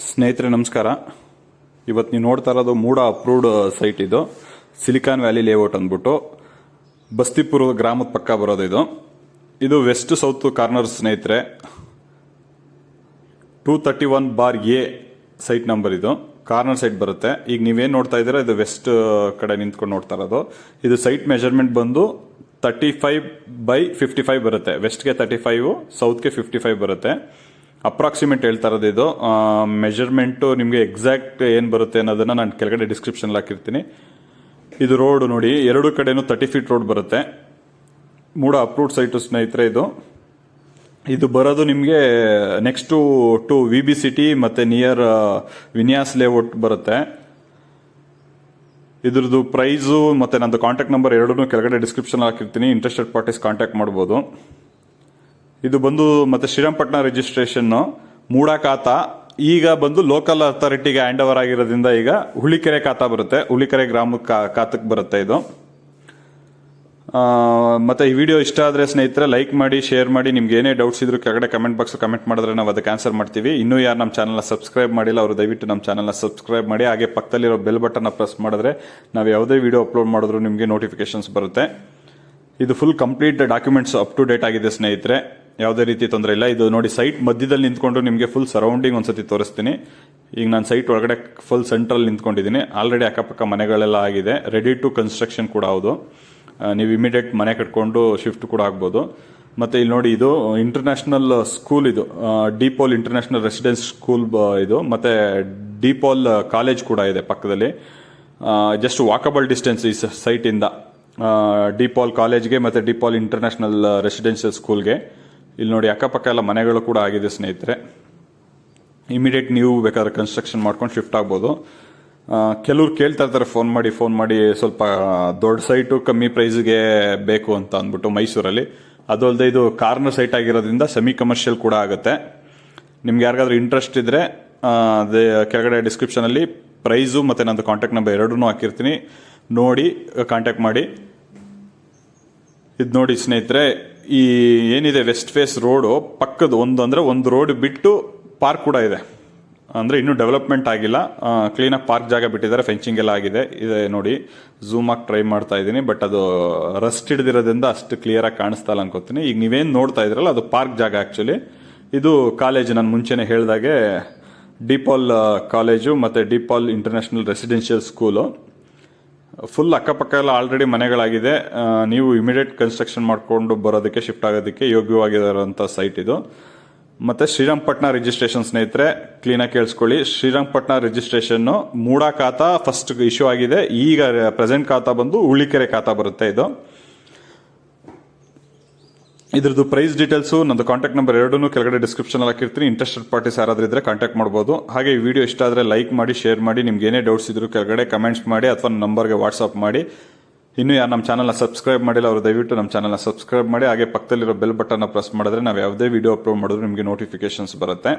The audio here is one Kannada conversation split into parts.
ಸ್ನೇಹಿತರೆ ನಮಸ್ಕಾರ. ಇವತ್ತು ನೀವು ನೋಡ್ತಾ ಇರೋದು ಮೂಡ ಅಪ್ರೂವ್ಡ್ ಸೈಟ್. ಇದು ಸಿಲಿಕಾನ್ ವ್ಯಾಲಿ ಲೇಔಟ್ ಅಂದ್ಬಿಟ್ಟು ಬಸ್ತಿಪುರ ಗ್ರಾಮದ ಪಕ್ಕ ಬರೋದು. ಇದು ವೆಸ್ಟ್ ಸೌತ್ ಕಾರ್ನರ್ ಸ್ನೇಹಿತರೆ. 231/A site number. ಇದು ಕಾರ್ನರ್ ಸೈಟ್ ಬರುತ್ತೆ. ಈಗ ನೀವೇನು ನೋಡ್ತಾ ಇದ್ದೀರಾ ಇದು ವೆಸ್ಟ್ ಕಡೆ ನಿಂತ್ಕೊಂಡು ನೋಡ್ತಾ ಇರೋದು. ಇದು ಸೈಟ್ ಮೆಜರ್ಮೆಂಟ್ ಬಂದು 35/55 ಬರುತ್ತೆ. ವೆಸ್ಟ್ಗೆ 35, ಸೌತ್ಗೆ 55 ಬರುತ್ತೆ. ಅಪ್ರಾಕ್ಸಿಮೇಟ್ ಹೇಳ್ತಾ ಇರೋದು. ಇದು ಮೆಜರ್ಮೆಂಟು ನಿಮಗೆ ಎಕ್ಸಾಕ್ಟ್ ಏನು ಬರುತ್ತೆ ಅನ್ನೋದನ್ನ ನಾನು ಕೆಳಗಡೆ ಡಿಸ್ಕ್ರಿಪ್ಷನ್ ಹಾಕಿರ್ತೀನಿ. ಇದು ರೋಡ್ ನೋಡಿ, ಎರಡು ಕಡೆನೂ 30 ಫೀಟ್ ರೋಡ್ ಬರುತ್ತೆ. ಮೂಡ ಅಪ್ರೂವ್ಡ್ ಸೈಟು ಸ್ನೇಹಿತರೆ. ಇದು ಬರೋದು ನಿಮಗೆ ನೆಕ್ಸ್ಟ್ ಟು VB ಸಿಟಿ ಮತ್ತೆ ನಿಯರ್ ವಿನ್ಯಾಸ್ ಲೇಔಟ್ ಬರುತ್ತೆ. ಇದ್ರದ್ದು ಪ್ರೈಸು ಮತ್ತೆ ನಂದು ಕಾಂಟ್ಯಾಕ್ಟ್ ನಂಬರ್ ಎರಡೂ ಕೆಳಗಡೆ ಡಿಸ್ಕ್ರಿಪ್ಷನ್ ಹಾಕಿರ್ತೀನಿ. ಇಂಟ್ರೆಸ್ಟೆಡ್ ಪಾರ್ಟೀಸ್ ಕಾಂಟ್ಯಾಕ್ಟ್ ಮಾಡ್ಬೋದು. ಇದು ಬಂದು ಮತ್ತೆ ಶ್ರೀರಂಗಪಟ್ಟಣ ರಿಜಿಸ್ಟ್ರೇಷನ್ ಮೂಡ ಖಾತಾ ಈಗ ಬಂದು ಲೋಕಲ್ ಅಥಾರಿಟಿಗೆ ಹ್ಯಾಂಡ್ ಓವರ್ ಆಗಿರೋದ್ರಿಂದ ಈಗ ಹುಳಿಕೆರೆ ಖಾತಾ ಬರುತ್ತೆ. ಹುಳಿಕೆರೆ ಗ್ರಾಮದ ಖಾತಕ್ಕೆ ಬರುತ್ತೆ ಇದು. ಮತ್ತೆ ಈ ವಿಡಿಯೋ ಇಷ್ಟ ಆದ್ರೆ ಸ್ನೇಹಿತರೆ ಲೈಕ್ ಮಾಡಿ, ಶೇರ್ ಮಾಡಿ. ನಿಮ್ಗೆ ಏನೇ ಡೌಟ್ಸ್ ಇದ್ರು ಕೆಳಗಡೆ ಕಮೆಂಟ್ ಬಾಕ್ಸ್ ಕಮೆಂಟ್ ಮಾಡಿದ್ರೆ ನಾವು ಅದಕ್ಕೆ ಆನ್ಸರ್ ಮಾಡ್ತೀವಿ. ಇನ್ನೂ ಯಾರು ನಮ್ಮ ಚಾನಲ್ನ ಸಬ್ಸ್ಕ್ರೈಬ್ ಮಾಡಿಲ್ಲ ಅವರು ದಯವಿಟ್ಟು ನಮ್ಮ ಚಾನಲ್ನ ಸಬ್ಸ್ಕ್ರೈಬ್ ಮಾಡಿ. ಹಾಗೆ ಪಕ್ಕದಲ್ಲಿರೋ ಬೆಲ್ ಬಟನ್ನ ಪ್ರೆಸ್ ಮಾಡಿದ್ರೆ ನಾವು ಯಾವುದೇ ವಿಡಿಯೋ ಅಪ್ಲೋಡ್ ಮಾಡಿದ್ರು ನಿಮಗೆ ನೋಟಿಫಿಕೇಶನ್ಸ್ ಬರುತ್ತೆ. ಇದು full complete documents up to date ಆಗಿದೆ ಸ್ನೇಹಿತರೆ. ಯಾವುದೇ ರೀತಿ ತೊಂದರೆ ಇಲ್ಲ. ಇದು ನೋಡಿ ಸೈಟ್ ಮಧ್ಯದಲ್ಲಿ ನಿಂತ್ಕೊಂಡು ನಿಮಗೆ ಫುಲ್ ಸರೌಂಡಿಂಗ್ ಒಂದ್ಸತಿ ತೋರಿಸ್ತೀನಿ. ಈಗ ನಾನು ಸೈಟ್ ಒಳಗಡೆ ಫುಲ್ ಸೆಂಟ್ರಲ್ ನಿಂತ್ಕೊಂಡಿದ್ದೀನಿ. ಆಲ್ರೆಡಿ ಅಕ್ಕಪಕ್ಕ ಮನೆಗಳೆಲ್ಲ ಆಗಿದೆ. ರೆಡಿ ಟು ಕನ್ಸ್ಟ್ರಕ್ಷನ್ ಕೂಡ ಹೌದು. ನೀವು ಇಮಿಡಿಯೇಟ್ ಮನೆ ಕಟ್ಕೊಂಡು ಶಿಫ್ಟ್ ಕೂಡ ಆಗ್ಬೋದು. ಮತ್ತೆ ಇಲ್ಲಿ ನೋಡಿ, ಇದು ಇಂಟರ್ನ್ಯಾಷನಲ್ ಸ್ಕೂಲ್. ಇದು ಡಿಪೋಲ್ ಇಂಟರ್ನ್ಯಾಷನಲ್ ರೆಸಿಡೆನ್ಸ್ ಸ್ಕೂಲ್ ಇದು. ಮತ್ತೆ ಡಿಪೋಲ್ ಕಾಲೇಜ್ ಕೂಡ ಇದೆ ಪಕ್ಕದಲ್ಲಿ. ಜಸ್ಟ್ ವಾಕಬಲ್ ಡಿಸ್ಟೆನ್ಸ್ ಈ ಸೈಟ್ ಇಂದ ಡಿಪಾಲ್ ಕಾಲೇಜ್ಗೆ ಮತ್ತೆ ಡಿಪಾಲ್ ಇಂಟರ್ನ್ಯಾಷನಲ್ ರೆಸಿಡೆನ್ಷಿಯಲ್ ಸ್ಕೂಲ್ಗೆ. ಇಲ್ಲಿ ನೋಡಿ ಅಕ್ಕಪಕ್ಕ ಎಲ್ಲ ಮನೆಗಳು ಕೂಡ ಆಗಿದೆ ಸ್ನೇಹಿತರೆ. ಇಮಿಡಿಯೇಟ್ ನೀವು ಬೇಕಾದ್ರೆ ಕನ್ಸ್ಟ್ರಕ್ಷನ್ ಮಾಡ್ಕೊಂಡು ಶಿಫ್ಟ್ ಆಗ್ಬೋದು. ಕೆಲವ್ರು ಕೇಳ್ತಾ ಇರ್ತಾರೆ ಫೋನ್ ಮಾಡಿ ಸ್ವಲ್ಪ ದೊಡ್ಡ ಸೈಟು ಕಮ್ಮಿ ಪ್ರೈಸ್ಗೆ ಬೇಕು ಅಂತ ಅಂದ್ಬಿಟ್ಟು ಮೈಸೂರಲ್ಲಿ. ಅದು ಅಲ್ಲದೆ ಇದು ಕಾರ್ನರ್ ಸೈಟ್ ಆಗಿರೋದ್ರಿಂದ ಸೆಮಿ ಕಮರ್ಷಿಯಲ್ ಕೂಡ ಆಗುತ್ತೆ. ನಿಮ್ಗೆ ಯಾರಿಗಾದ್ರೂ ಇಂಟ್ರೆಸ್ಟ್ ಇದ್ರೆ ಅದೇ ಕೆಳಗಡೆ ಡಿಸ್ಕ್ರಿಪ್ಷನ್ ಅಲ್ಲಿ ಪ್ರೈಸು ಮತ್ತೆ ನಂದು ಕಾಂಟ್ಯಾಕ್ಟ್ ನಂಬರ್ ಎರಡೂ ಹಾಕಿರ್ತೀನಿ. ನೋಡಿ ಕಾಂಟ್ಯಾಕ್ಟ್ ಮಾಡಿ. ಇದು ನೋಡಿ ಸ್ನೇಹಿತರೆ, ಈ ಏನಿದೆ ವೆಸ್ಟ್ ಫೇಸ್ ರೋಡು ಪಕ್ಕದ ಒಂದು ರೋಡ್ ಬಿಟ್ಟು ಪಾರ್ಕ್ ಕೂಡ ಇದೆ. ಅಂದ್ರೆ ಇನ್ನೂ ಡೆವಲಪ್ಮೆಂಟ್ ಆಗಿಲ್ಲ. ಕ್ಲೀನಾಗಿ ಪಾರ್ಕ್ ಜಾಗ ಬಿಟ್ಟಿದ್ದಾರೆ. ಫೆನ್ಸಿಂಗ್ ಎಲ್ಲ ಆಗಿದೆ. ಇದೆ ನೋಡಿ, ಝೂಮ್ ಆಗಿ ಟ್ರೈ ಮಾಡ್ತಾ ಇದ್ದೀನಿ. ಬಟ್ ಅದು ರಸ್ಟ್ ಹಿಡಿದಿರೋದ್ರಿಂದ ಅಷ್ಟು ಕ್ಲಿಯರ್ ಆಗಿ ಕಾಣಿಸ್ತಾ ಇಲ್ಲ ಅನ್ಕೋತೀನಿ. ಈಗ ನೀವೇನು ನೋಡ್ತಾ ಇದ್ರಲ್ಲ ಅದು ಪಾರ್ಕ್ ಜಾಗ ಆಕ್ಚುಲಿ. ಇದು ಕಾಲೇಜ್ ನಾನು ಮುಂಚೆನೆ ಹೇಳ್ದಾಗೆ ಡಿಪಾಲ್ ಕಾಲೇಜು ಮತ್ತೆ ಡಿಪಾಲ್ ಇಂಟರ್ನ್ಯಾಷನಲ್ ರೆಸಿಡೆನ್ಷಿಯಲ್ ಸ್ಕೂಲು. ಫುಲ್ ಅಕ್ಕಪಕ್ಕ ಎಲ್ಲ ಆಲ್ರೆಡಿ ಮನೆಗಳಾಗಿದೆ. ನೀವು ಇಮಿಡಿಯೇಟ್ ಕನ್ಸ್ಟ್ರಕ್ಷನ್ ಮಾಡ್ಕೊಂಡು ಬರೋದಕ್ಕೆ ಶಿಫ್ಟ್ ಆಗೋದಕ್ಕೆ ಯೋಗ್ಯವಾಗಿರುವಂತ ಸೈಟ್ ಇದು. ಮತ್ತೆ ಶ್ರೀರಂಗಪಟ್ಟಣ ರಿಜಿಸ್ಟ್ರೇಷನ್ ಸ್ನೇಹಿತರೆ ಕ್ಲೀನಾಗಿ ಕೇಳಿಸ್ಕೊಳ್ಳಿ. ಶ್ರೀರಂಗಪಟ್ಟಣ ರಿಜಿಸ್ಟ್ರೇಷನ್ ಮೂಡ ಖಾತಾ ಫಸ್ಟ್ ಇಶ್ಯೂ ಆಗಿದೆ. ಈಗ ಪ್ರೆಸೆಂಟ್ ಖಾತಾ ಬಂದು ಹುಳಿಕೆರೆ ಖಾತಾ ಬರುತ್ತೆ. ಇದ್ರದ್ದು ಪ್ರೈಸ್ ಡೀಟೇಲ್ಸ್ ನಂದು ಕಾಂಟ್ಯಾಕ್ಟ್ ನಂಬರ್ ಎರಡೂ ಕೆಳಗಡೆ ಡಿಸ್ಕ್ರಿಪ್ಷನ್ ಹಾಕಿರ್ತೀನಿ. ಇಂಟ್ರೆಸ್ಟೆಡ್ ಪಾರ್ಟೀಸ್ ಯಾರಾದ್ರೂ ಇದ್ರೆ ಕಾಂಟ್ಯಾಕ್ಟ್ ಮಾಡಬಹುದು. ಹಾಗೆ ಈ ವಿಡಿಯೋ ಇಷ್ಟ ಆದ್ರೆ ಲೈಕ್ ಮಾಡಿ, ಶೇರ್ ಮಾಡಿ. ನಿಮ್ಗೆ ಏನೇ ಡೌಟ್ಸ್ ಇದ್ರು ಕೆಳಗಡೆ ಕಮೆಂಟ್ಸ್ ಮಾಡಿ ಅಥವಾ ನಂಬರ್ಗೆ ವಾಟ್ಸ್ಆಪ್ ಮಾಡಿ. ಇನ್ನೂ ಯಾರು ನಮ್ಮ ಚಾನಲ್ನ ಸಬ್ಸ್ಕ್ರೈಬ್ ಮಾಡಿಲ್ಲ ಅವರು ದಯವಿಟ್ಟು ನಮ್ಮ ಚಾನಲ್ನ ಸಬ್ಸ್ಕ್ರೈಬ್ ಮಾಡಿ. ಹಾಗೆ ಪಕ್ಕದಲ್ಲಿರೋ ಬೆಲ್ ಬಟನ್ನ ಪ್ರೆಸ್ ಮಾಡಿದ್ರೆ ನಾವು ಯಾವುದೇ ವಿಡಿಯೋ ಅಪ್ಲೋಡ್ ಮಾಡಿದ್ರು ನಿಮಗೆ ನೋಟಿಫಿಕೇಶನ್ಸ್ ಬರುತ್ತೆ.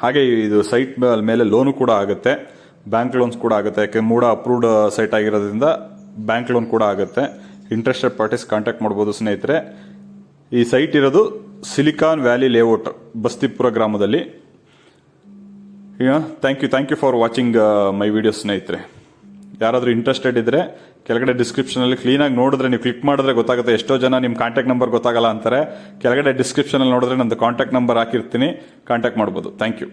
ಹಾಗೆ ಇದು ಸೈಟ್ ಮೇಲೆ ಲೋನು ಕೂಡ ಆಗುತ್ತೆ. ಬ್ಯಾಂಕ್ ಲೋನ್ಸ್ ಕೂಡ ಆಗುತ್ತೆ. ಯಾಕೆ ಮೂಡ ಅಪ್ರೂವ್ಡ್ ಸೈಟ್ ಆಗಿರೋದ್ರಿಂದ ಬ್ಯಾಂಕ್ ಲೋನ್ ಕೂಡ ಆಗುತ್ತೆ. ಇಂಟ್ರೆಸ್ಟೆಡ್ ಪಾರ್ಟೀಸ್ ಕಾಂಟ್ಯಾಕ್ಟ್ ಮಾಡ್ಬೋದು ಸ್ನೇಹಿತರೆ. ಈ ಸೈಟ್ ಇರೋದು ಸಿಲಿಕಾನ್ ವ್ಯಾಲಿ ಲೇಔಟ್ ಬಸ್ತಿಪುರ ಗ್ರಾಮದಲ್ಲಿ. Thank you for watching my video ಸ್ನೇಹಿತರೆ. ಯಾರಾದ್ರೂ ಇಂಟ್ರೆಸ್ಟೆಡ್ ಇದ್ರೆ ಕೆಳಗಡೆ ಡಿಸ್ಕ್ರಿಪ್ಷನ್ ಅಲ್ಲಿ ಕ್ಲೀನಾಗಿ ನೋಡಿದ್ರೆ, ನೀವು ಕ್ಲಿಕ್ ಮಾಡಿದ್ರೆ ಗೊತ್ತಾಗುತ್ತೆ. ಎಷ್ಟೋ ಜನ ನಿಮ್ಮ ಕಾಂಟ್ಯಾಕ್ಟ್ ನಂಬರ್ ಗೊತ್ತಾಗಲ್ಲ ಅಂತಾರೆ. ಕೆಳಗಡೆ ಡಿಸ್ಕ್ರಿಪ್ಷನ್ ಅಲ್ಲಿ ನೋಡಿದ್ರೆ ನಂದು ಕಾಂಟ್ಯಾಕ್ಟ್ ನಂಬರ್ ಹಾಕಿರ್ತೀನಿ. ಕಾಂಟ್ಯಾಕ್ಟ್ ಮಾಡ್ಬೋದು. Thank you.